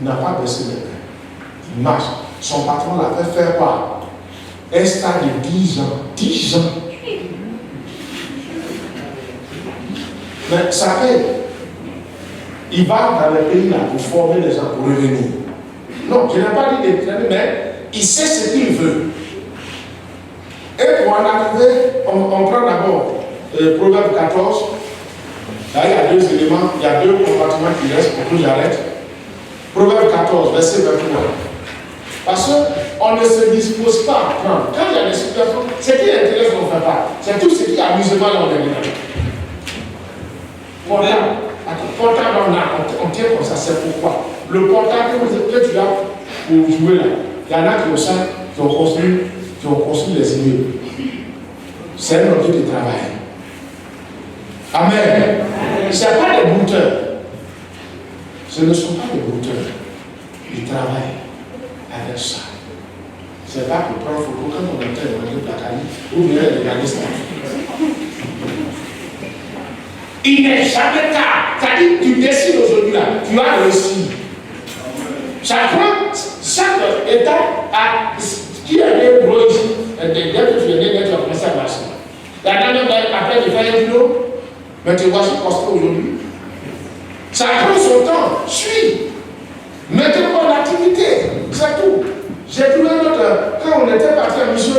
Il n'a pas baissé les mains. Il marche. Son patron l'a fait faire quoi? Un stage de 10 ans. 10 ans. Mais ça paye. Il va dans les pays là pour former les gens pour revenir. Non, je n'ai pas dit d'étranger, mais il sait ce qu'il veut. Et pour en arriver, on prend d'abord Proverbe 14. Là, il y a 2 éléments, il y a 2 compartiments qui restent pour que j'arrête. Proverbe 14, verset 23. Parce qu'on ne se dispose pas à prendre. Quand il y a des situations, ce qui intéresse, on ne fait pas. C'est tout ce qui est amusement là, on est dedans. Portable, on tient comme ça, c'est pourquoi. Le portable que tu as pour jouer là, il y en a qui ont ça, qui ont construit les immeubles. C'est un objet de travail. Amen. Ce n'est pas des brouteurs. Ce ne sont pas des brouteurs. Ils travaillent avec ça. Ce n'est pas pour prendre photo quand on entend le placard ou bien regarder ça. Il n'est jamais tard. C'est-à-dire que tu décides aujourd'hui là, tu as réussi. Chaque état qui a des gros ici, dès que tu es né, tu as commencé à marcher. La dernière fois, après de faire un kilo, mais tu vois ce poste aujourd'hui. Ça prend son temps. Suis. Mettez-moi en activité. C'est tout. J'ai trouvé notre. Quand on était parti à mission,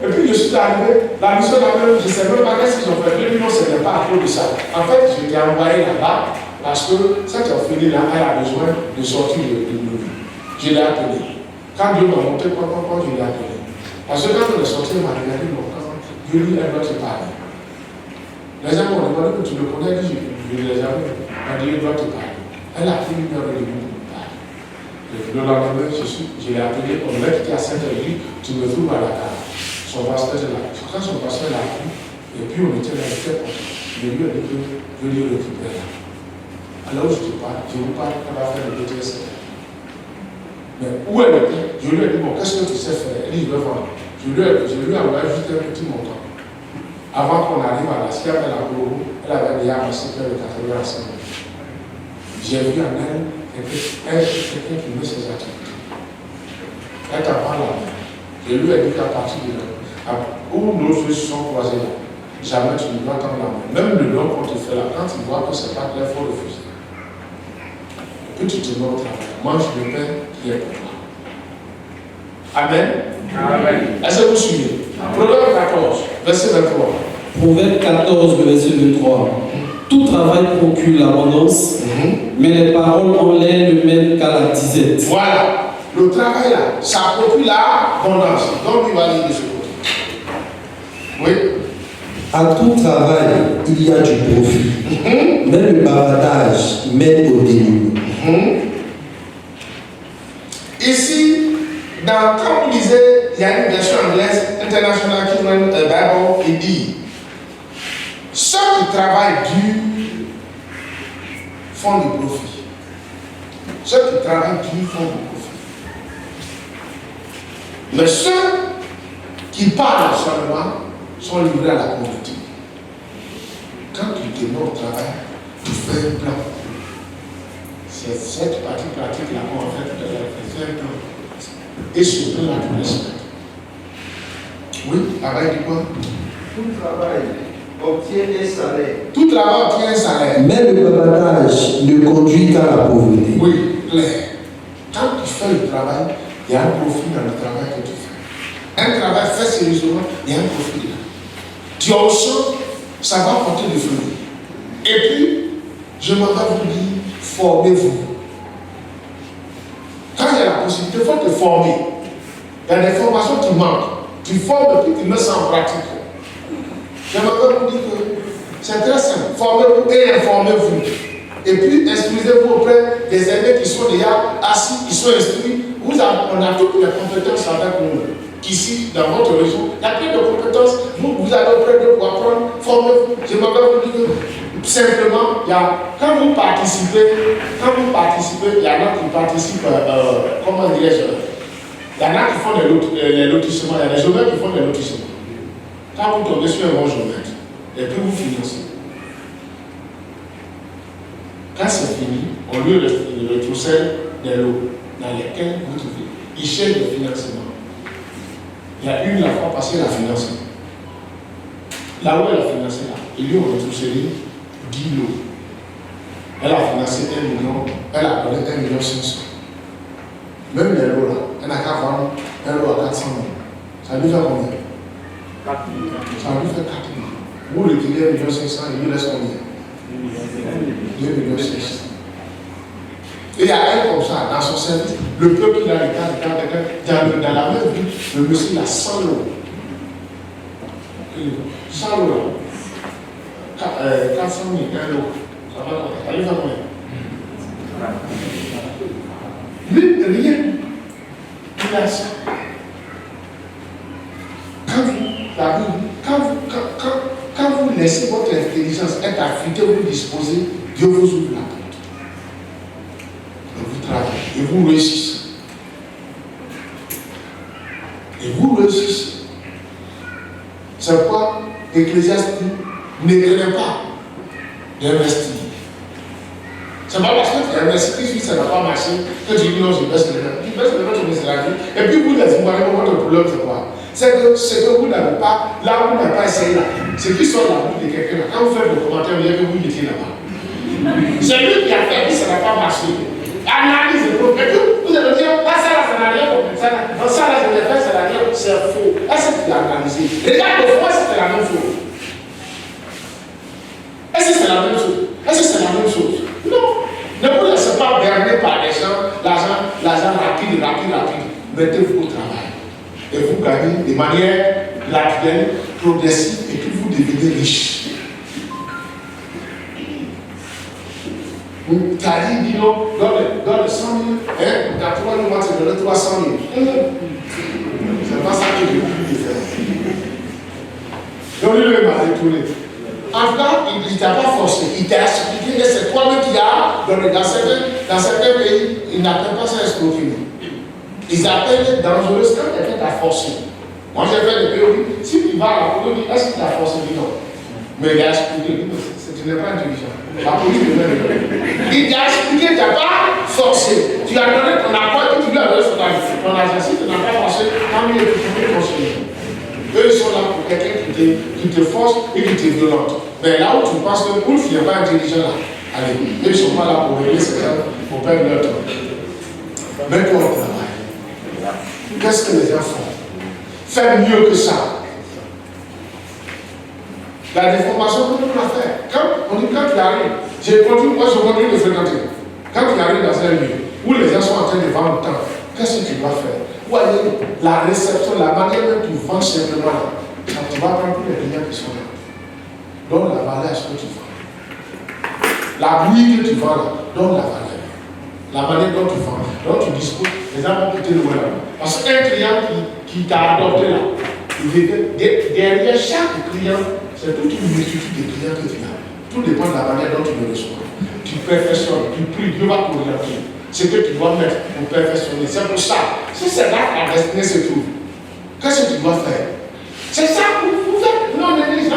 et puis je suis arrivé, la mission d'avant, je ne sais même pas qu'est-ce qu'ils ont fait. Mais non, ce n'est pas à cause de ça. En fait, je t'ai envoyé là-bas parce que cette orpheline là, elle a besoin de sortir de nous. Je l'ai appelé. Quand Dieu m'a montré quoi, je l'ai appelé. Parce que quand on est sorti, il m'a regardé mon camp. Dieu lui, elle doit te parler. Les gens m'ont demandé que tu le connais, je ne l'ai jamais. Elle a dit, il doit te parler. Elle a pris une heure et demie pour me parler. Le lendemain, je l'ai appelé, on m'a quitté à Saint-Élie, tu me trouves à la cave. Son pasteur est là. Quand son pasteur l'a pris, et puis on était là, il était content. Je lui ai dit que je lui récupère là. Alors je te parle, je vous parle, on va faire le BTS. Mais où elle était, je lui ai dit, bon, qu'est-ce que tu sais faire? Elle dit, je veux vendre. Je lui ai envoyé juste un petit montant. Avant qu'on arrive à la science, elle avait déjà amassé près de 85 000. J'ai vu en elle quelqu'un qui met ses activités. Elle t'a pas là. Je lui ai dit qu'à partir de là, où nos yeux se sont croisés là, jamais tu ne dois tendre la main. Même le nom qu'on te fait là, quand tu vois que ce n'est pas clair, il faut refuser. Et puis tu te mets au travail. Mange le pain qui est pour toi. Amen. Amen. Est-ce que vous suivez? Proverbe 14, verset 23. Proverbe 14, verset 23. Tout travail procure l'abondance, mais les paroles en l'air ne mènent qu'à la disette. Voilà. Le travail là, ça procure l'abondance. Donc il va aller de ce côté. Oui. À tout travail, il y a du profit. Mais le bavardage mène au déni. Ici, quand vous lisez, il y a une version anglaise, International Kingdom Bible, qui dit ceux qui travaillent dur font du profit. Ceux qui travaillent dur font du profit. Mais ceux qui parlent seulement sont livrés à la pauvreté. Quand tu te mets au travail, tu fais un plan. C'est cette partie pratique là qu'on va faire tout à l'heure. Fais un plan. Et ce plan là, tu le respectes. Oui, travail dit quoi? Tout travail obtient un salaire. Tout travail obtient un salaire. Mais le bavardage ne conduit qu'à la pauvreté. Oui, clair. Quand tu fais le travail, il y a un profit dans le travail que tu fais. Un travail fait sérieusement, il y a un profit là. Tu as au champ, ça va porter des fruits. Et puis, je m'en vais vous dire, formez-vous. Quand il y a la possibilité, il faut te former. Il y a des formations qui manquent. Tu formes et puis tu mets ça en pratique. Je m'en vais vous dire que c'est très simple. Formez-vous et informez-vous. Et puis, instruisez-vous auprès des élèves qui sont déjà assis, qui sont instruits. On a toutes les compétences avec nous. Ici, dans votre région, il y a plein de compétences. Vous allez auprès d'eux pour apprendre, formez-vous. Je m'en vais vous dire que simplement, quand vous participez, il y en a qui participent, comment dirais-je, il y en a qui font les lotissements, il y a des géomètres qui font des lotissements. Quand vous tombez sur un bon géomètre, et puis vous financez. Quand c'est fini, on lui retrousse des lots dans lesquels vous trouvez. Ils cherchent le financement. Il y a une la fois passée, elle a financé. Là où elle a financé, là, ils lui ont retrouvé 10 lots. Elle a financé 1 million, elle a donné 1,5 million. Même les lots là, elle n'a qu'à vendre un lot à 400 000. Ça lui fait combien? 4 000. Ça lui fait 4 000. Vous retirez 1,5 million, il lui reste combien? 2,6 millions. Et il y a un comme ça, dans son service, le peuple qui a les cartes, dans la même vie, le monsieur il a 100 lots. 100 lots. 400 000, un lot. Ça lui fait combien? Lui, rien. Il a ça. Quand vous laissez votre intelligence être affûtée, vous disposez, Dieu vous ouvre la porte. Et vous travaillez, et vous réussissez. Et vous réussissez. C'est pourquoi Ecclésiaste dit, ne crains pas d'investir. C'est pas parce que tu as investi, ça n'a pas marché, que tu dis non, je baisse les mains. Tu baisses les mains, tu baisses la vie. Et puis vous, les Zimbabweans, votre problème, c'est quoi? C'est que vous n'avez pas, là où vous n'avez pas essayé là, c'est qui sort la bouche de quelqu'un là. Quand vous faites le commentaire, vous avez que vous mettez là-bas. C'est lui qui a fait, ça n'a pas marché. Analyse le problème. Et puis vous allez dire, ah ça là, ça n'a rien compris. Ça là, je l'ai fait, ça n'a rien, c'est faux. Est-ce que tu l'as analysé? Regarde au fond, est-ce que c'est la même chose? Est-ce que c'est la même chose? Est-ce que c'est la même chose? Non. Ne vous laissez pas berner par les gens, l'argent rapide. Mettez-vous au travail. Et vous gagnez de manière graduelle, progressive, et puis vous devenez riche. Kali dit non, donne 100 000, hein, dans 3 mois, tu donnes 300 000. C'est pas ça que je veux faire. Donc lui, m'a retourné. En tout cas, il ne t'a pas forcé, il t'a expliqué que c'est toi-même qui as, dans certains pays, ils n'appellent pas ça escroquerie. Ils appellent dangereuse quand quelqu'un t'a forcé. Moi j'ai fait des théories, si tu vas à la police, est-ce qu'il t'a forcé? Non. Mais il a expliqué, tu n'es pas intelligent. La police ne veut pas. Il t'a expliqué, tu n'as pas forcé. Tu as donné ton accord et tu lui as donné ton argent. Si tu n'as pas forcé, tant mieux, tu peux continuer. Eux, ils sont là pour quelqu'un qui te force et qui te violente. Mais là où tu penses que pour tu n'es pas intelligent là, allez, eux, ils ne sont pas là pour régler ces gens, pour perdre leur temps. Mets-toi au travail. Qu'est-ce que les gens font? Fais mieux que ça. La déformation, tout le monde l'a fait. Quand tu arrives, moi je continue de fréquenter. Quand tu arrives dans un lieu où les gens sont en train de vendre le temps, qu'est-ce que tu dois faire? Ou aller la réception, la manière dont tu vends simplement là, quand tu vas prendre tous les clients qui sont là. Donne la valeur à ce que tu vends. La bouillie que tu vends là, donne la valeur. La manière dont tu vends, dont tu disposes, les gens vont quitter le loin là. Parce qu'un client qui t'a adopté là, derrière chaque client, c'est toute une multitude de clients que tu as. Tout dépend de la manière dont tu le reçois. Tu perfectionnes, tu pries, Dieu va t'orienter. C'est que tu dois mettre pour perfectionner. C'est pour ça. Si c'est là que la destinée se trouve, qu'est-ce que tu dois faire? C'est ça que vous faites. Non, l'église,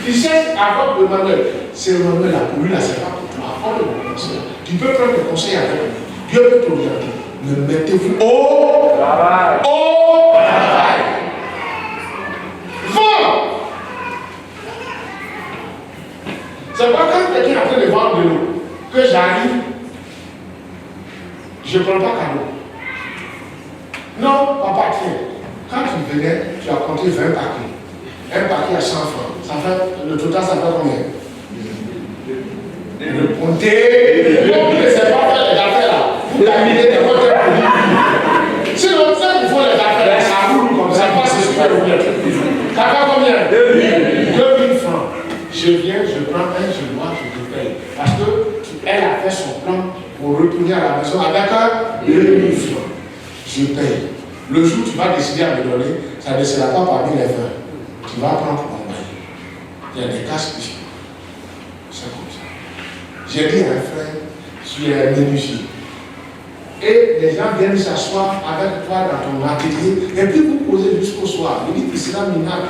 il cherche à avoir le manuel. C'est le manuel là, pour lui là, c'est pas pour toi. Prends le conseil. Tu peux prendre le conseil avec lui. Dieu peut t'orienter. Mais mettez-vous au travail. Au travail. Vends. C'est pas quand quelqu'un est en train de vendre de l'eau que j'arrive, je ne prends pas cadeau. Non, papa, tiens. Quand tu venais, tu as compté 20 paquets. Un paquet à 100 francs. Ça fait, le total, ça fait combien? Le compter. Vous ne laissez pas faire les affaires là. Vous gagnez de votre produit. Sinon, ça, il faut les affaires là. Ça roule comme ça, passe super bien. Ça fait combien? 2000 francs. Je viens, je prends un, je dois, je te paye. Parce qu'elle a fait son plan pour retourner à la maison avec 2000 francs. Je paye. Le jour où tu vas décider à me donner, ça ne sera pas parmi les 20. Tu vas prendre pour envoyer. Il y a des cas spéciaux. C'est comme ça. J'ai dit à un frère, tu es menuisier. Et les gens viennent s'asseoir avec toi dans ton atelier et puis vous posez jusqu'au soir. Il dit que c'est minable.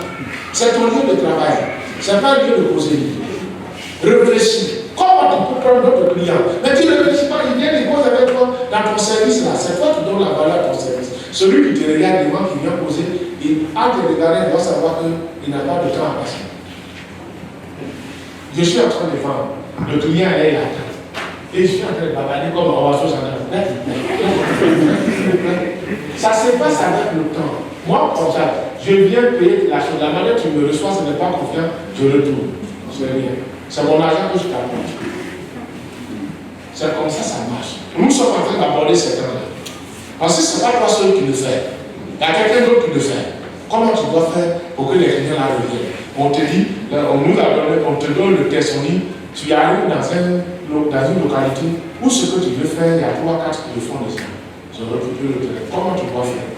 C'est ton lieu de travail. Ce n'est pas un lieu de poser. Réfléchis. Comment tu peux prendre d'autres clients? Mais tu ne réfléchis pas, ils viennent, ils posent avec toi. service là, c'est toi qui donnes la valeur à ton service. Celui qui te regarde devant, qui vient poser, à te regarder, il doit savoir qu'il n'a pas de temps à passer. Je suis en train de vendre. Le client est là. Et je suis en train de bavarder comme un oiseau sans air. Ça se passe avec le temps. Moi, comme ça, je viens payer la chose. La manière dont tu me reçois, ce n'est pas confiant, je retourne. C'est rien. C'est mon argent que je t'apporte. C'est comme ça marche. Nous sommes en train d'aborder ces temps-là. Parce que ce n'est pas toi seul qui le fait. Il y a quelqu'un d'autre qui le fait. Comment tu dois faire pour que les clients là reviennent? On te dit, on te donne le test, on dit, tu arrives dans une localité où ce que tu veux faire, il y a 3-4 qui le font déjà. Je récupère le terrain. Comment tu dois faire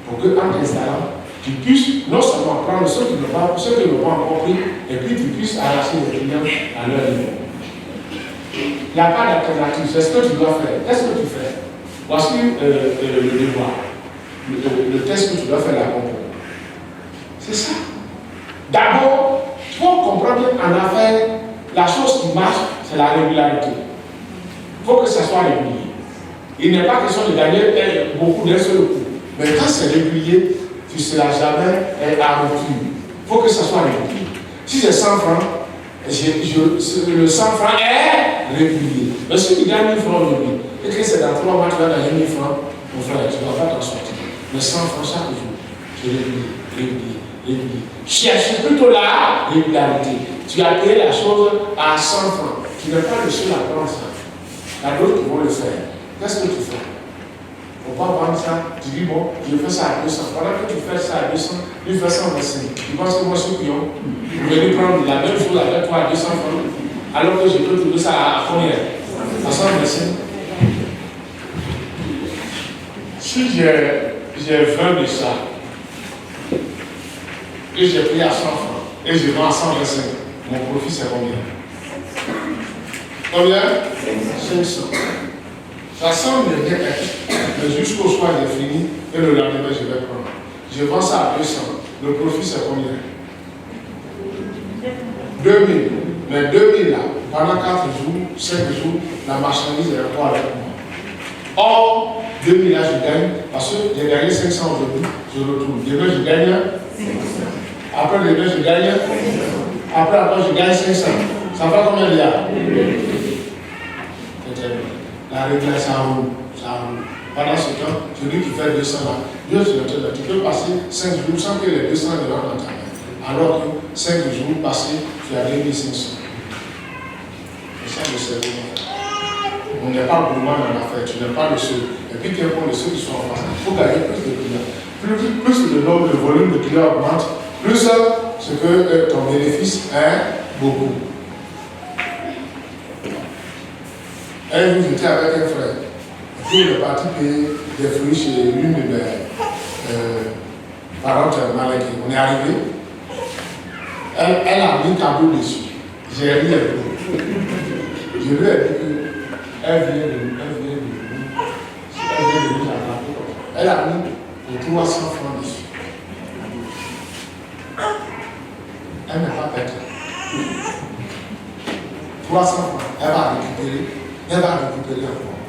pour que, en t'installant, tu puisses non seulement prendre ceux qui n'ont pas encore pris, et puis tu puisses arracher les clients à leur niveau. Il n'y a pas d'alternative, c'est ce que tu dois faire. Qu'est-ce que tu fais? Voici le devoir, le test que tu dois faire là. C'est ça. D'abord, il faut comprendre qu'en affaires, la chose qui marche, c'est la régularité. Il faut que ça soit régulier. Il n'est pas question de gagner beaucoup d'un seul coup. Mais quand c'est régulier, tu ne seras jamais à rupture. Il faut que ça soit régulier. Si c'est 100 francs, le 100 francs est régulier. Mais si tu gagnes 1000 francs aujourd'hui, et que c'est dans 3 mois, tu vas gagner 1000 francs, mon frère, tu ne vas pas t'en sortir. Mais 100 francs chaque jour, c'est régulier. Cherche plutôt la régularité. Tu as payé la chose à 100 francs. Tu n'es pas le seul à prendre ça. Il y a d'autres qui vont le faire. Qu'est-ce que tu fais? Il ne faut pas vendre ça. Tu dis, bon, je fais ça à 200. Pendant que tu fais ça à 200, lui fait 125. Tu penses que moi, je suis pion? Je vais lui prendre la même chose avec toi à 200 francs. Alors que je peux trouver ça à combien? À 125. Si j'ai 20 de ça, et j'ai pris à 100 francs, et je vends à 125, mon profit c'est combien? Combien? 500. Ça semble bien être, mais jusqu'au soir j'ai fini, et le lendemain je vais prendre. Je vends ça à 200, le profit c'est combien? 2000. Mais 2000 là, pendant 4 jours, 5 jours, la marchandise est encore avec moi. Or, 2000 là je gagne, parce que j'ai gagné 500 aujourd'hui, je retourne. Demain je gagne 500. Après le demain, je gagne. Après, je gagne 500. Ça fait combien de là? La règle, ça roule. Pendant ce temps, celui qui fait 200 là, Dieu se le tu peux passer 5 jours sans que les 200 ne rentrent dans ta main. Alors que 5 jours passés, tu as gagné 500. C'est ça le cerveau. On n'est pas gourmand dans l'affaire, tu n'es pas le seul. Et puis, tu es pour les ceux qui sont en face. Il faut gagner plus de clients. Plus le volume de clients augmente, plus ce que ton bénéfice est beaucoup. Un jour, j'étais avec un frère. Il est parti payer des fruits chez l'une de mes parentes malades. On est arrivé. Elle a mis un tableau dessus. J'ai ri un peu. Je lui ai dit qu'elle vient de nous. Elle a mis pour 300 francs dessus. Elle n'est pas bête. 300 francs, elle va récupérer encore.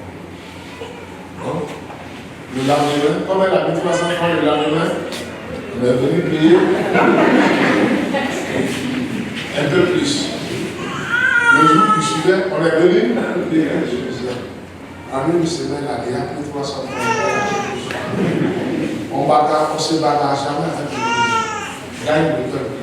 Bon. Le lendemain, comme elle a mis 300 francs le lendemain, elle est venue payer un peu plus. Le jour qui suivait, on est venu payer un peu plus. En une semaine, elle a déjà pris 300 francs. On se bagarre jamais avec le client. Gagne le peuple.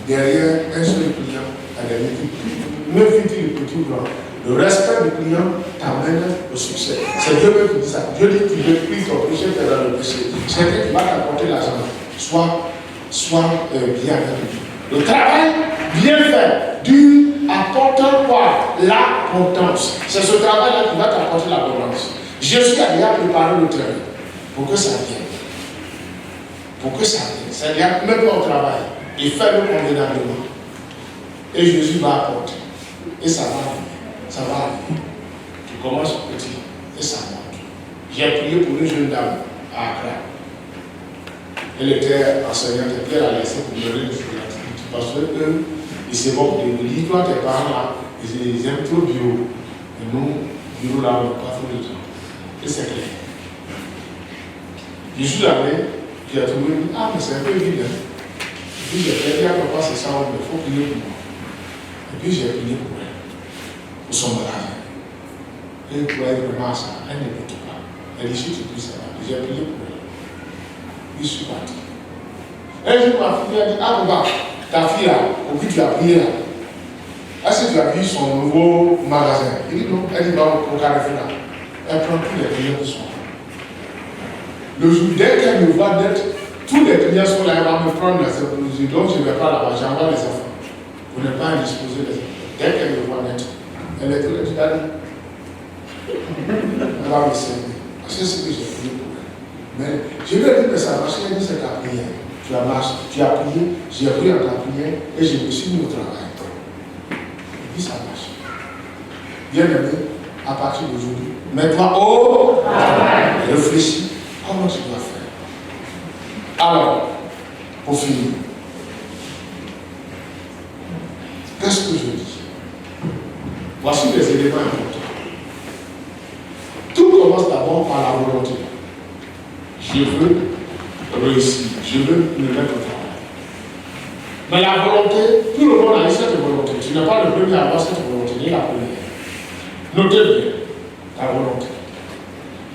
Derrière un seul client, elle est multipliée. Ne fit-il le petit blanc. Le respect du client t'amène au succès. C'est Dieu qui dit ça. Dieu dit que tu veux plus ton péché que dans le péché. C'est Dieu qui va t'apporter l'argent. Sois bien avec lui. Le travail bien fait, dur, apporte quoi? L'abondance. C'est ce travail-là qui va t'apporter l'abondance. Jésus a déjà préparé le terrain pour que ça vienne. Pour que ça vienne. C'est-à-dire, même pas au travail. Il fait le convenablement. Et Jésus va apporter. Et ça va arriver. Ça va arriver. Tu commences petit. Et ça monte. J'ai prié pour une jeune dame à Accra. Elle était enseignante. Et puis elle a laissé pour me donner des activités. Parce qu'eux, ils se moquent de lui. Toi, tes parents là, ils aiment trop bio. Et nous, bio là, on n'a pas fait le temps. Et c'est clair. Je suis allé, j'ai trouvé, ah, mais c'est un peu évident. Et puis j'ai dit à papa, c'est ça, il faut prier pour moi. Et puis j'ai prié pour elle, pour son mariage. Et pour elle, vraiment, ça, elle n'écoute pas. Elle dit, si tu dis ça, j'ai prié pour elle. Je suis parti. Un jour, ma fille a dit, ah, papa, ta fille là, au bout tu as prié là, est-ce que tu as vu son nouveau magasin? Il dit non, elle dit, va au Carrefour là. Elle prend tous les clients qui sont là. Le jour, dès qu'elle me voit d'être, tous les clients sont là, elle va me prendre la sécurité. Donc je ne vais pas là-bas, j'envoie les enfants. Vous n'êtes pas indisposé les enfants. Dès qu'elle me voit d'être, elle est très dit, elle va me servir. Parce que c'est ce que j'ai prié pour elle. Mais je lui ai dit que ça marche, elle dit c'est ta prière. Tu as marché, tu as prié, j'ai pris en ta prière et je me suis mis au travail. Et puis ça marche. Bien aimé, à partir d'aujourd'hui, mets-toi au travail. Réfléchis. Comment tu dois faire? Alors, pour finir, qu'est-ce que je dis? Voici les éléments importants. Tout commence d'abord par la volonté. Je veux réussir, je veux me mettre au travail. Mais la volonté, tout le monde a eu cette volonté. Tu n'es pas le premier à avoir cette volonté, ni la première. Notez bien ta volonté.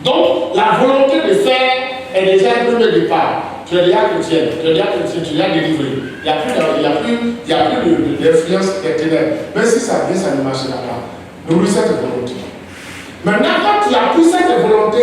Donc, la volonté de faire est déjà un premier départ. Tu es déjà chrétien, tu es déjà délivré. Il n'y a plus d'influence des ténèbres. Même si ça vient, ça ne marchera pas. Nourris cette volonté. Maintenant, quand tu as pris cette volonté,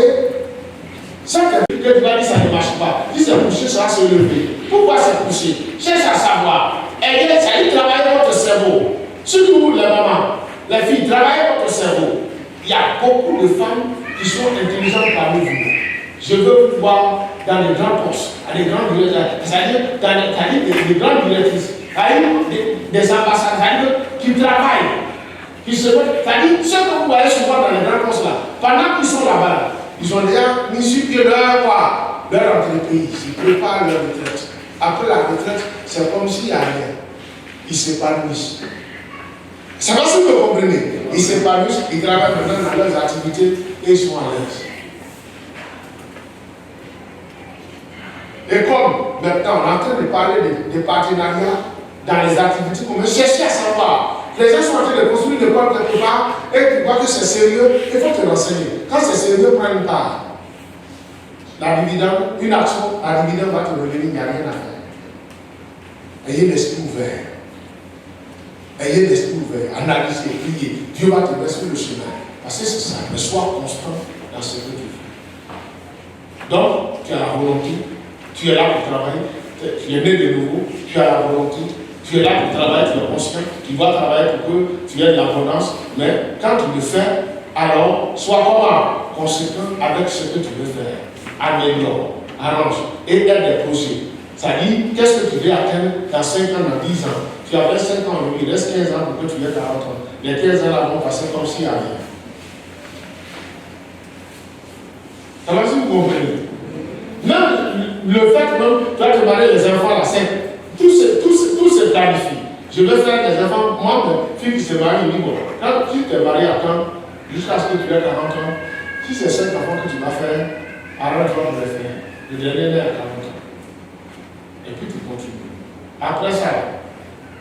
cette que tu vas dire ça ne marche pas. Si c'est couché, ça va se lever. Pourquoi c'est couché? Cherche à savoir. Ayez, ça dit travailler votre cerveau. Surtout les mamans, les filles, travaillez votre cerveau. Il y a beaucoup de femmes qui sont intelligentes parmi vous. Je veux vous voir dans les grands postes, à des grandes directrices, c'est-à-dire dans des grandes directrices, des ambassades, c'est-à-dire qui travaillent, qui se mettent, c'est-à-dire ceux que vous voyez souvent dans les grands postes là, pendant qu'ils sont là-bas, ils ont déjà mis sur pied leur entreprise, ils préparent leur retraite. Après la retraite, c'est comme s'il n'y a rien. Ils s'épanouissent. C'est pas si vous comprenez. Ils s'épanouissent, ils travaillent maintenant dans leurs activités et ils sont à l'aise. Et comme maintenant on est en train de parler de partenariats dans les activités, on veut chercher à savoir. Les gens sont en train de construire des écoles quelque part et tu vois que c'est sérieux, il faut te renseigner. Quand c'est sérieux, prends une part. La dividende, une action, la dividende va te revenir, il n'y a rien à faire. Ayez l'esprit ouvert. Ayez l'esprit ouvert. Analysez, priez. Dieu va te mettre sur le chemin. Parce que c'est ça. Mais sois constant dans ce que tu fais. Donc, tu as la volonté. Tu es là pour travailler. Tu es né de nouveau. Tu as la volonté. Tu es là pour travailler. Tu es conscient. Tu dois travailler pour que tu aies de l'abondance. Mais quand tu le fais, alors, sois comment conséquent avec ce que tu veux faire. Améliore, arrange et aide des projets. C'est-à-dire, qu'est-ce que tu veux atteindre dans 5 ans, dans 10 ans? Tu avais 5 ans, il reste 15 ans pour que tu aies 40 ans. Les 15 ans là vont passer comme s'il n'y a rien. Ça va si vous comprenez? Même le fait même, tu vas te marier les enfants à la 5, tout se planifie. Je vais faire des enfants, moi, mes filles qui se marient, ils disent, bon, quand tu t'es marié à temps, jusqu'à ce que tu aies 40 ans, si c'est 5 enfants que tu vas faire, arrange-toi pour les faire. Le dernier est à 40 ans. Et puis tu continues. Après ça,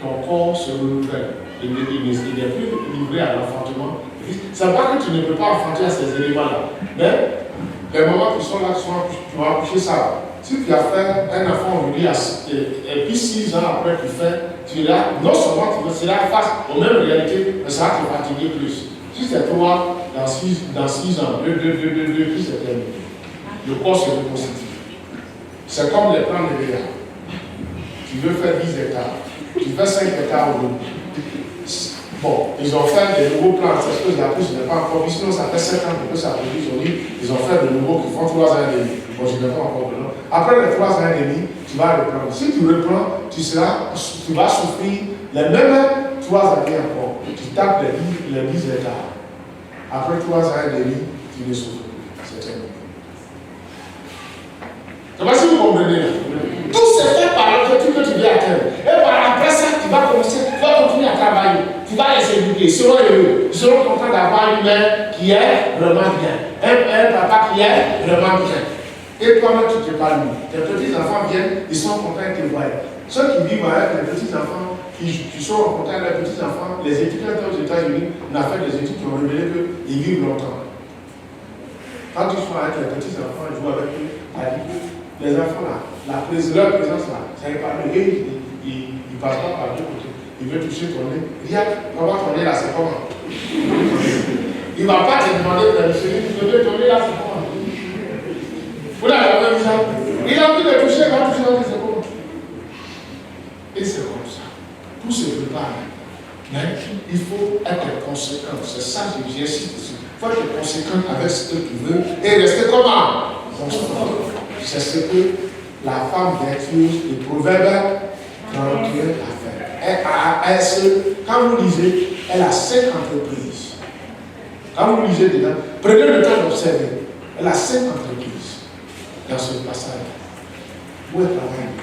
ton corps se renouvelle. Il n'est plus livré à l'enfantement. C'est pas que tu ne peux pas enfanter à ces éléments-là. Mais les moments qui sont là, tu vas accoucher ça. Si tu as fait un enfant aujourd'hui et puis 6 ans après tu es là, non seulement tu seras face aux mêmes réalités, mais ça va te fatiguer plus. Si c'est toi, dans 6 ans, 2, puis c'est terminé. Le corps se reconstitue. C'est comme les plans de Léa. Tu veux faire 10 hectares. Tu fais 5 hectares aujourd'hui. Bon, ils ont fait des nouveaux plans. C'est ce que la pousse n'est pas encore vu. Sinon, ça fait 7 ans que ça produit aujourd'hui. Ils ont fait de nouveaux qui font 3 ans et demi. Bon, je n'ai pas encore de nom. Après les 3 ans et demi, tu vas reprendre. Si tu reprends, tu vas souffrir les mêmes 3 années encore. Tu tapes les 10 hectares. Après 3 ans et demi, tu ne souffres plus. C'est terminé. Donc, si vous comprenez, tout se fait par l'objectif que tu veux atteindre. Et par après ça, tu vas continuer à travailler. Tu vas les éduquer. Ils seront heureux. Ils seront contents d'avoir une mère qui qui est vraiment bien. Un papa qui est vraiment bien. Et toi-même, tu te parles. Tes petits-enfants viennent, ils sont contents de te voir. Ceux qui vivent avec les petits-enfants, qui sont contents avec les petits-enfants, les étudiants aux États-Unis, on a fait des études qui ont révélé qu'ils vivent longtemps. Quand tu sois avec les petits-enfants, ils jouent avec eux, les enfants là, leur présence là, ça n'est pas le et ils ne passent pas par deux côtés. Il veut toucher ton nez. Regarde, comment ton nez là, c'est comment? Il ne va pas te demander de toucher ton nez là, c'est comment? Vous l'avez vu ça? Il a envie de toucher, il va toucher ton nez, c'est comment? Et c'est comme ça. Tout se prépare. Mais il faut être conséquent. C'est ça que j'insiste dessus. Il faut être conséquent avec ce que tu veux et rester comment? Constant. C'est ce que la femme vertueuse du Proverbe 31 a fait. Quand vous lisez, elle a 5 entreprises. Quand vous lisez dedans, prenez le temps d'observer. Elle a 5 entreprises dans ce passage. Où elle travaille?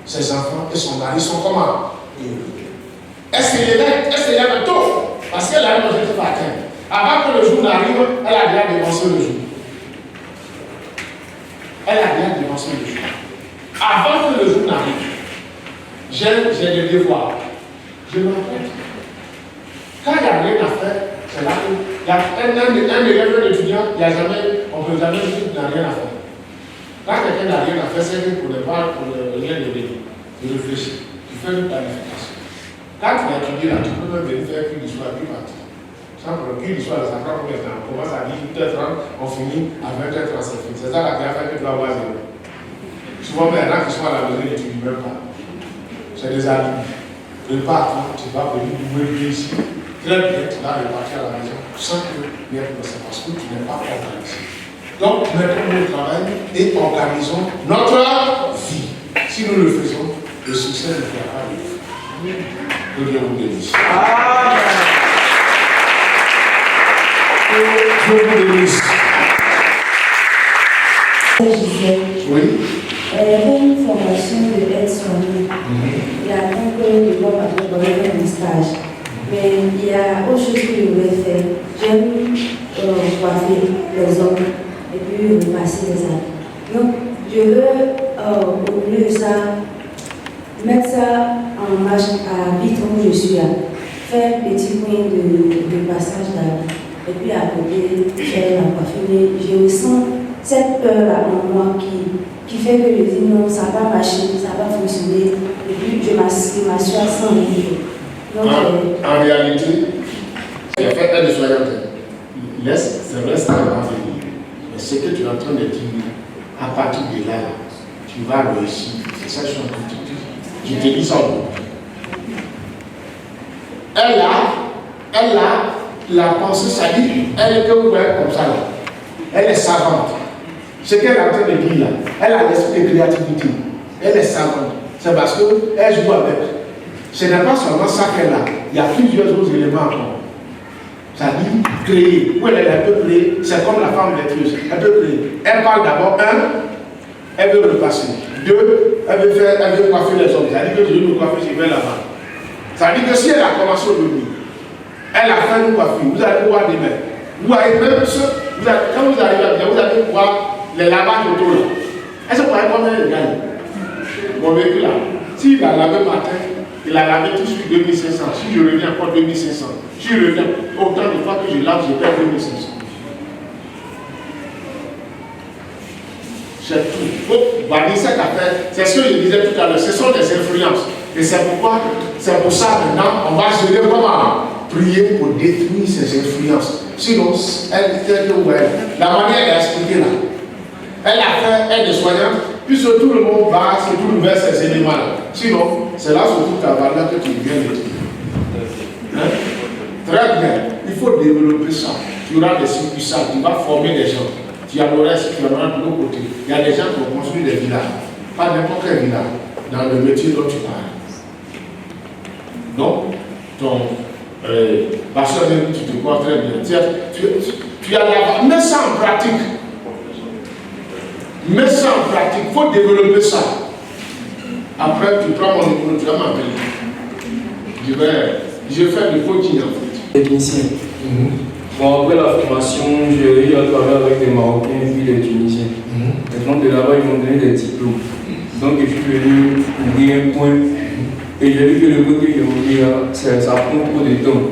Ses enfants et son mari sont comment? Est-ce qu'il y a un taux? Parce qu'elle a un objectif à atteindre. Avant que le jour n'arrive, elle a bien dévancé le jour. Elle a bien dévancé le jour. Avant que le jour n'arrive, j'ai des devoirs. Je m'apprête. Quand il n'y a rien à faire, c'est là que il y a un élève, un étudiant, on ne peut jamais dire qu'il n'a rien à faire. Quand quelqu'un n'a rien à faire, c'est pour ne pas rien donner. Tu réfléchis, tu fais une planification. Quand tu as étudié là, tu peux même venir faire qu'une histoire plus partie. Sans problème, qu'une histoire, ça prend combien de temps? On commence à 18h30, on finit à 20h30, c'est fini. C'est ça la qui a fait que tu vas avoir zéro. Souvent, maintenant qu'ils sont à la maison, ils n'étudient même pas. C'est des amis. Prépare-toi, tu vas venir me ici. Très bien, tu vas repartir à la maison sans que rien ne se passe, parce que tu n'es pas organisé. Donc, mettons notre travail et organisons notre vie. Si nous le faisons, le succès ne viendra pas. Que Dieu vous bénisse. Dieu vous bénisse. Oui. Il y avait une formation de aide-soignant. Il y a un peu de voir pour un stage. Mais il y a autre chose que je voulais faire. J'aime coiffer les hommes et puis repasser les habits. Donc, je veux, au lieu de ça, mettre ça en marche à vite où je suis là. Faire un petit point de passage d'habits. Et puis à côté, faire la coiffure. Je ressens cette peur-là en moi qui fait que je dis non, ça va marcher, ça va fonctionner. Et puis je m'assois sans rien. En réalité, il a fait un de soignants. Laisse, c'est reste à venir. Mais ce que tu es en train de dire, à partir de là, tu vas réussir. C'est ça que je suis en train de te dire. Je te dis ça au bout. Elle a la pensée, ça dit, elle est que vous voyez comme ça là. Elle est savante. Ce qu'elle est en train de dire là, elle a l'esprit de créativité. Elle est savante. C'est parce qu'elle joue avec. Ce n'est pas seulement ça qu'elle a. Il y a plusieurs autres éléments encore. Ça dit créer. Où elle peut créer. C'est comme la femme vertueuse. Elle peut créer. Elle parle d'abord, elle veut repasser. 2, elle veut coiffer les hommes. Ça dit que je veux me coiffer, je vais là-bas. Ça dit que si elle a commencé aujourd'hui, elle a fait une coiffure, vous allez pouvoir demain. Vous allez même quand vous arrivez à bien, vous allez voir les lavages autour là. Est-ce que vous voyez combien elle gagne? Mon véhicule là, s'il a lavé matin, il a lavé tout sur 2500. Si je reviens encore 2500. Si je reviens, autant de fois que je lave, je perds 2500. C'est tout. Donc, bannir cette affaire, c'est ce que je disais tout à l'heure, ce sont des influences. Et c'est pour ça maintenant, on va se dire comment prier pour détruire ces influences. Sinon, la manière d'expliquer là, elle a fait, elle est soignante, puisque tout le monde va se trouve vers ces éléments-là. Sinon, c'est là surtout ta valeur que tu viens de dire. Très bien, il faut développer ça. Tu auras des circuits, tu vas former des gens. Tu en auras de l'autre côté. Il y a des gens qui ont construit des villas. Pas n'importe quel village, dans le métier dont tu parles. Donc, ton pasteur, tu te crois très bien. Tu as la... Mets ça en pratique. Mets ça en pratique. Il faut développer ça. Après, tu prends mon numéro, tu vas m'appeler. Je vais faire du coaching en fait. Technicien. Bon, après la formation, j'ai eu à travailler avec des Marocains et puis des Tunisiens. Maintenant, de là-bas, ils m'ont donné des diplômes. Donc, je suis venu ouvrir un point. Et j'ai vu que le point que j'ai ouvert, ça prend trop de temps.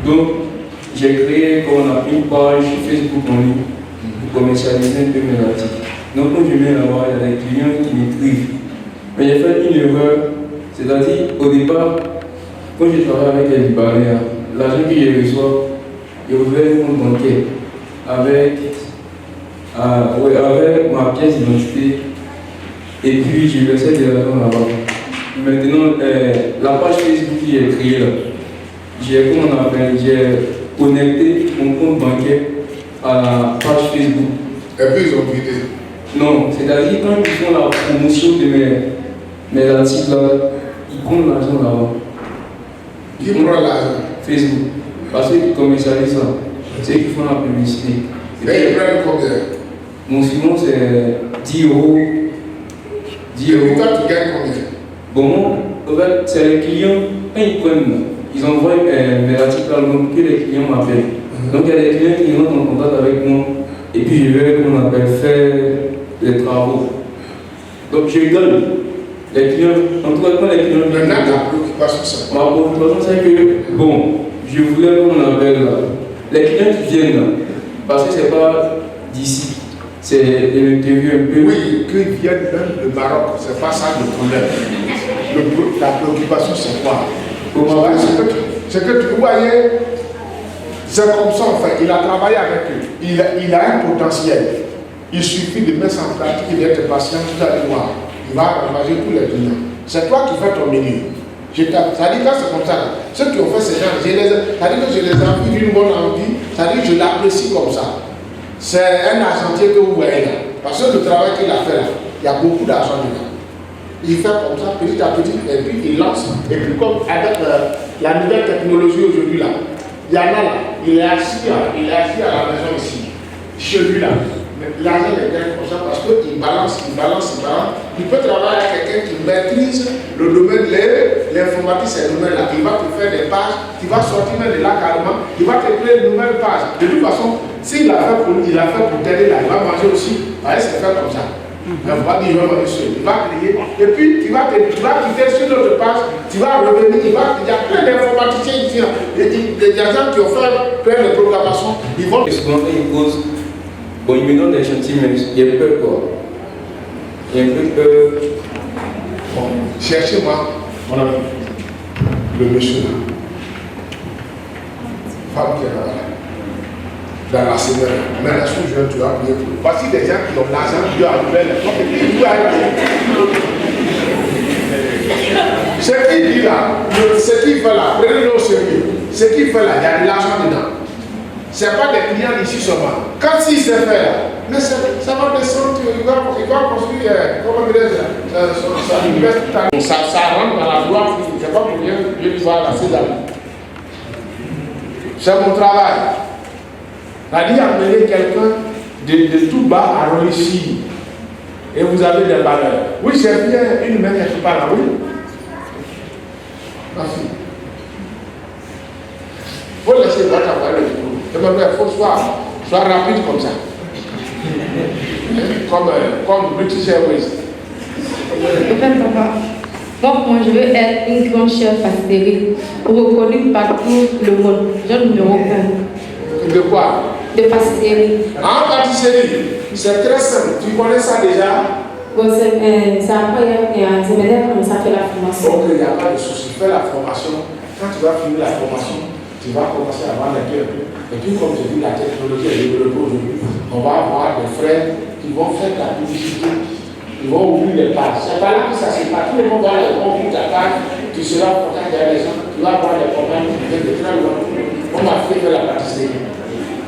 Donc, j'ai créé, comme on a une page Facebook en ligne pour commercialiser un peu mes articles. Donc, quand je viens là-bas, il y a des clients qui m'écrivent. Mais j'ai fait une erreur. C'est-à-dire, au départ, quand j'ai travaillé avec les Libanais, l'argent que je reçois, j'ai ouvert un compte bancaire avec ma pièce d'identité et puis j'ai versé de l'argent là-bas. Maintenant, la page Facebook qui est créée là, j'ai connecté mon compte bancaire à la page Facebook. Et puis ils ont quitté. Non, c'est-à-dire quand ils font la promotion de mes articles là, ils prennent l'argent là-bas. Qui prend l'argent? Facebook. Parce qu'ils commercialisent ça. C'est eux qui font la publicité. Et ils prennent combien? Mon suivant c'est 10 euros. 10 euros. Et toi tu gagnes combien? Bon, en fait, c'est les clients, quand ils prennent, ils envoient mes articles à l'homme que les clients m'appellent. Donc il y a des clients qui rentrent en contact avec moi et puis je vais, comme on appelle, faire les travaux. Donc je gagne. Les clients, en tout cas, quand les clients. Maintenant, ta préoccupation, c'est quoi? Ma préoccupation, c'est que, bon, je voulais, comme on appelle là, les clients qui viennent là, parce que c'est pas d'ici, c'est de l'intérieur un peu. Oui, qu'ils viennent même du Maroc, c'est pas ça le problème. La préoccupation, c'est quoi? C'est que tu voyais, c'est comme ça en fait, il a travaillé avec eux, il a un potentiel. Il suffit de mettre en pratique, il est patient, tout à voir. Il va ravager tous les clients. C'est toi qui fais ton milieu. Ça dit quand c'est comme ça. Ceux qui ont fait ces gens, ça dit que je les envie d'une bonne envie, ça dit que je l'apprécie comme ça. C'est un argentier que vous voyez là. Parce que le travail qu'il a fait là, il y a beaucoup d'argent dedans. Il fait comme ça, petit à petit, et puis il lance. Et puis comme avec la nouvelle technologie aujourd'hui là, il y en a là, il est assis à la maison ici, chez lui là. L'argent est bien comme ça parce qu'il balance. Il peut travailler avec quelqu'un qui maîtrise le domaine, l'informatique, c'est le domaine là. Il va te faire des pages, tu vas sortir même de là carrément, il va te créer une nouvelle page. De toute façon, s'il l'a fait pour t'aider là, il va manger aussi. C'est fait comme ça. Il va dire, il va créer. Et puis, tu vas quitter sur notre page, tu vas revenir, il y a plein d'informaticiens ici, des gens qui ont fait plein de programmation. Ils vont. Bon, il me donne des chantiers, mais il y a peur quoi. Il y a un peu peur. Bon, cherchez-moi, mon ami, le monsieur là. Femme qui est là, dans la semaine. Mais la chose, tu vas prier pour lui. Voici des gens qui ont l'argent, Dieu a ouvert les portes, et puis il doit aller. Ce qu'il dit là, ce qu'il fait là, prenez-le au sérieux. Ce qu'il fait là, il y a de l'argent dedans. Ce n'est pas des clients d'ici seulement. Quand il s'est fait là, mais ça va descendre, il va construire, comment dire, ça rentre dans la loi, c'est pas pour rien que Dieu va la cédale. C'est mon travail. C'est-à-dire amener quelqu'un de tout bas à réussir. Et vous avez des valeurs. Oui, j'ai bien une main quelque part là, oui. Merci. Il faut laisser votre travail le boulot. Il faut soit rapide comme ça. Comme British Airways. Moi, je veux être une grande chef pâtisserie, reconnue par tout le monde. Je me reconnais. De quoi? De pâtisserie. En pâtisserie, c'est très simple. Tu connais ça déjà? Bon, c'est après, c'est maintenant comme ça fait la formation. Ok, il n'y a pas de souci. Fais la formation. Quand tu vas finir la formation, tu vas commencer à vendre un peu. Et puis, comme je dis, la technologie est développée aujourd'hui. On va avoir des frères qui vont faire de la publicité. Ils vont ouvrir les pages. C'est pas là que ça se passe. Tout le monde va aller ouvrir ta page. Tu seras en contact avec les gens. Tu vas avoir des problèmes qui viennent de très loin. On va faire de la pâtisserie.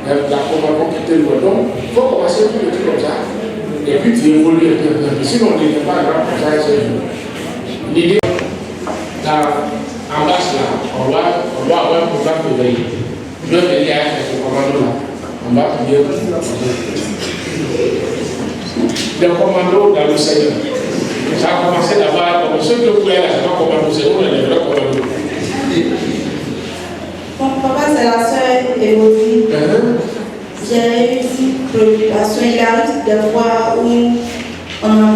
La commande va quitter le. Donc, il faut commencer tout petit comme ça. Et puis tu évolues un peu. Sinon, on n'est pas grand comme ça. L'idée, en bas, là, on doit avoir un programme de veille. Je vais venir avec ce commando là. On va prier pour le commando dans le Seigneur. Ça a commencé d'abord, comme ceux que vous voyez là, c'est pas commando, c'est nous les vrais commandos. papa, c'est la sœur Élodie. J'ai eu une préoccupation. Il arrive des fois où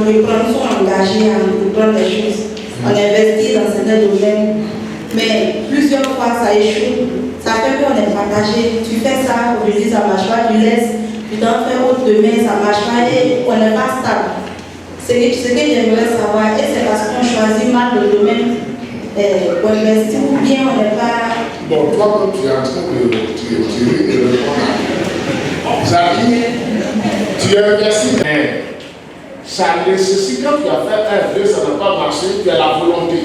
les parents sont engagés à entreprendre des choses. On investit dans certains domaines. Mais plusieurs fois, ça échoue. Ça fait qu'on est partagé. Tu fais ça, aujourd'hui, ça ne marche pas. Tu laisses. Tu t'en fais autre demain, ça ne marche pas. Et on n'est pas stable. Ce que j'aimerais savoir, est-ce que c'est parce qu'on choisit mal le domaine pour investir ou bien on n'est pas. Bon, toi, quand tu es en train de répondre à ça dit, tu investis, mais ça nécessite, quand tu as fait 1, 2, ça n'a pas marché, tu as la volonté.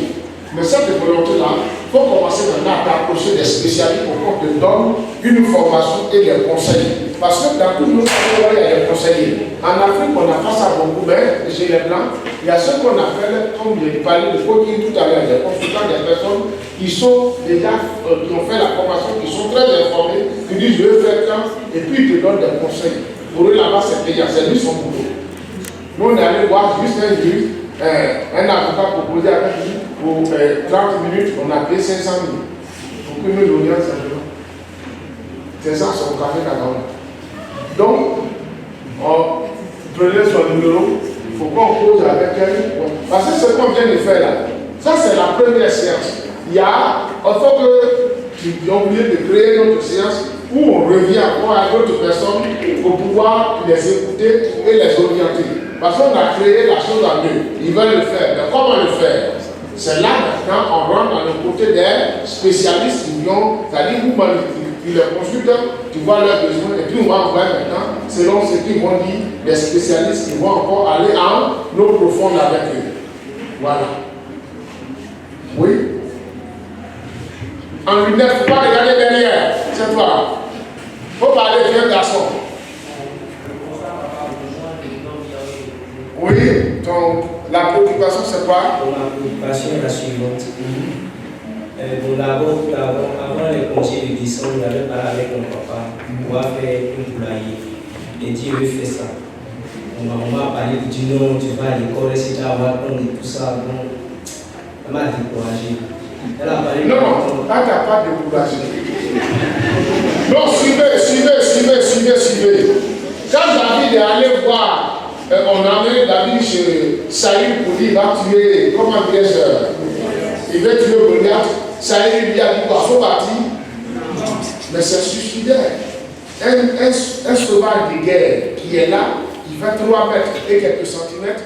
Mais cette volonté-là, il faut commencer maintenant à t'approcher des spécialistes pour qu'on te donne une formation et des conseils. Parce que dans tout le monde, il y a des conseillers. En Afrique, on n'a pas ça beaucoup, mais chez les Blancs, il y a ce qu'on appelle, comme j'ai parlé de coaching tout à l'heure, des consultants, des personnes qui sont déjà, qui ont fait la formation, qui sont très informés, qui disent je veux faire ça, et puis ils te donnent des conseils. Pour eux là-bas, c'est payant, c'est lui son boulot. Nous, on est allé voir juste un juge, un avocat proposé avec lui pour 30 minutes, on a payé 500 000. Pour que nous l'audience simplement. C'est ça, son café Kagaoula. Donc, prenez son numéro, il faut qu'on cause avec elle. Parce que ce qu'on vient de faire là, ça c'est la première séance. Il y a, il faut que tu as oublié de créer notre séance où on revient encore à d'autres personnes pour pouvoir les écouter et les orienter. Parce qu'on a créé la chose en deux. Ils veulent le faire. Mais comment le faire? C'est là maintenant on rentre dans le côté des spécialistes qui ont, c'est-à-dire vous les consultants, tu vois leurs besoins et puis on va voir maintenant, selon ce qu'ils vont dire, les spécialistes qui vont encore aller en eau profonde avec eux. Voilà. Oui. En lunettes, il ne faut pas regarder derrière. C'est toi. Il faut parler d'un garçon. Oui, donc la préoccupation c'est quoi? Ma préoccupation est la suivante. Bon, d'abord, avant les congés de décembre, j'avais parlé avec mon papa pour faire un poulailler. Et Dieu veut faire ça. On m'a parlé, il dit non, tu vas à l'école, etc. On va prendre tout ça. Bon, elle m'a découragé. Elle a parlé. Non, là, tu n'as pas découragé. Non, suivez. Quand David est allé voir, on a amené David chez Saïd pour dire il va tuer, comment dirais-je, il va tuer Goliath. Saïd lui a dit quoi, faut partir. Mais c'est suicidaire. Un sauvage de guerre qui est là, qui fait 3 mètres et quelques centimètres,